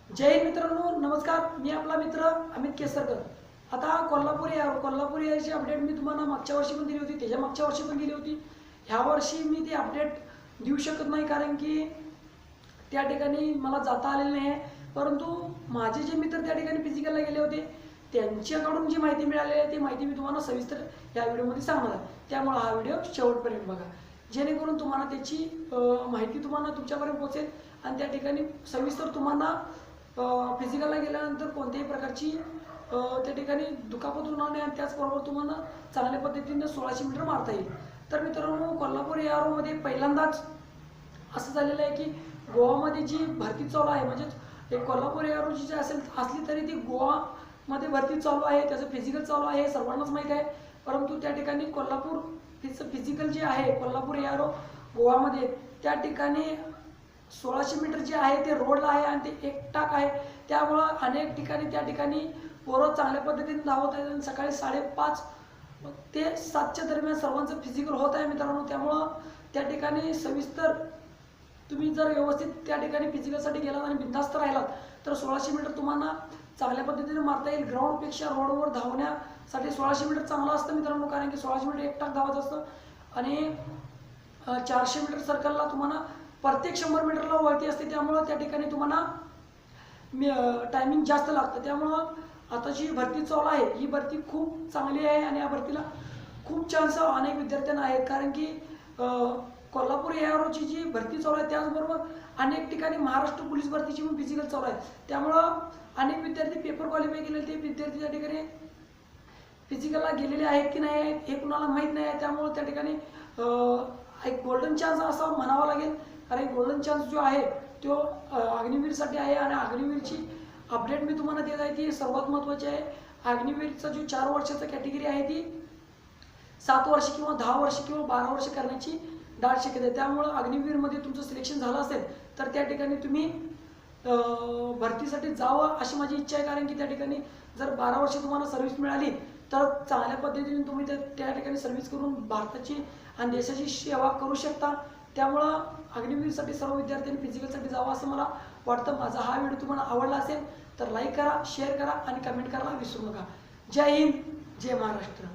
जय हिंद मित्रांनो, नमस्कार. मी आपला मित्र अमित केसरकर. आता कोल्हापूर याची अपडेट मी तुम्हाला मागच्या वर्षी पण दिली होती, त्याच्या मागच्या वर्षी पण दिली होती. ह्या वर्षी मी ती अपडेट देऊ शकत नाही कारण की त्या ठिकाणी मला जाता आलेलं नाही आहे. परंतु माझे जे मित्र त्या ठिकाणी फिजिकलला गेले होते त्यांच्याकडून जी माहिती मिळालेली आहे ती माहिती मी तुम्हाला सविस्तर या व्हिडिओमध्ये सांगणार आहे. त्यामुळे हा व्हिडिओ शेवटपर्यंत बघा, जेणेकरून तुम्हाला त्याची माहिती तुम्हाला तुमच्यापर्यंत पोहोचेल आणि त्या ठिकाणी सविस्तर तुम्हाला फिजिकलला गेल्यानंतर कोणत्याही प्रकारची त्या ठिकाणी दुखापत होणार नाही आणि त्याचबरोबर तुम्हाला चांगल्या पद्धतीने 1600 मीटर मारता येईल. तर मित्रांनो, कोल्हापूर एआरओमध्ये पहिल्यांदाच असं झालेलं आहे की गोवामध्ये जी भरती चालू आहे, म्हणजे एक कोल्हापूर एआरओची जी असली तरी ती गोवामध्ये भरती चालू आहे, त्याचं फिजिकल चालू आहे, सर्वांनाच माहीत आहे. परंतु त्या ठिकाणी कोल्हापूर फिजिकल जे आहे कोल्हापूर एआरओ गोवामध्ये, त्या ठिकाणी 1600 मीटर जे आहे ते रोडला आहे आणि ते एकटाक आहे. त्यामुळं अनेक ठिकाणी त्या ठिकाणी पोरं चांगल्या पद्धतीने धावत आहेत आणि सकाळी 5:30 ते 7च्या दरम्यान सर्वांचं फिजिकल होत आहे मित्रांनो. त्यामुळं त्या ठिकाणी सविस्तर तुम्ही जर व्यवस्थित त्या ठिकाणी फिजिकलसाठी गेलात आणि बिनधास्त राहिलात तर 1600 मीटर तुम्हाला चांगल्या पद्धतीने मारता येईल. ग्राउंडपेक्षा रोडवर धावण्यासाठी 1600 मीटर चांगलं असतं मित्रांनो, कारण की 1600 मीटर एकटाक धावत असतं आणि 400 मीटर सर्कलला तुम्हाला प्रत्येक 100 मीटरला वळती असते. त्यामुळं त्या ठिकाणी तुम्हाला टायमिंग जास्त लागतं. त्यामुळं आता जी भरती चालू आहे ही भरती खूप चांगली आहे आणि या भरतीला खूप चान्स अनेक विद्यार्थ्यांना आहेत, कारण की कोल्हापूर एआरओची जी भरती चालू आहे त्याचबरोबर अनेक ठिकाणी महाराष्ट्र पोलीस भरतीची पण फिजिकल चालू आहे. त्यामुळं अनेक विद्यार्थी पेपर क्वालिफाय केलेले ते विद्यार्थी त्या ठिकाणी फिजिकलला गेलेले आहेत की नाही आहेत हे कुणाला माहीत नाही आहे. त्यामुळे त्या ठिकाणी एक गोल्डन चान्स असं म्हणावा लागेल, कारण गोल्डन चान्स जो आहे तो अग्निवीरसाठी आहे आणि अग्निवीरची अपडेट मी तुम्हाला देत आहे ती सर्वात महत्त्वाची आहे. अग्निवीरचा जो 4 वर्षाचा कॅटेगरी आहे ती 7 वर्ष किंवा 10 वर्ष किंवा 12 वर्ष करण्याची दाट शक्यता आहे. त्यामुळं अग्निवीरमध्ये तुमचं सिलेक्शन झालं असेल तर त्या ठिकाणी तुम्ही भरतीसाठी जावं अशी माझी इच्छा आहे, कारण की त्या ठिकाणी जर 12 वर्ष तुम्हाला सर्व्हिस मिळाली तर चांगल्या पद्धतीने तुम्ही त्या ठिकाणी सर्व्हिस करून भारताची आणि देशाची सेवा करू शकता. त्यामुळं अग्निवीरसाठी सर्व विद्यार्थ्यांनी फिजिकलसाठी जावं असं मला वाटतं. माझा हा व्हिडिओ तुम्हाला आवडला असेल तर लाईक करा, शेअर करा आणि कमेंट करायला विसरू नका. जय हिंद, जय महाराष्ट्र.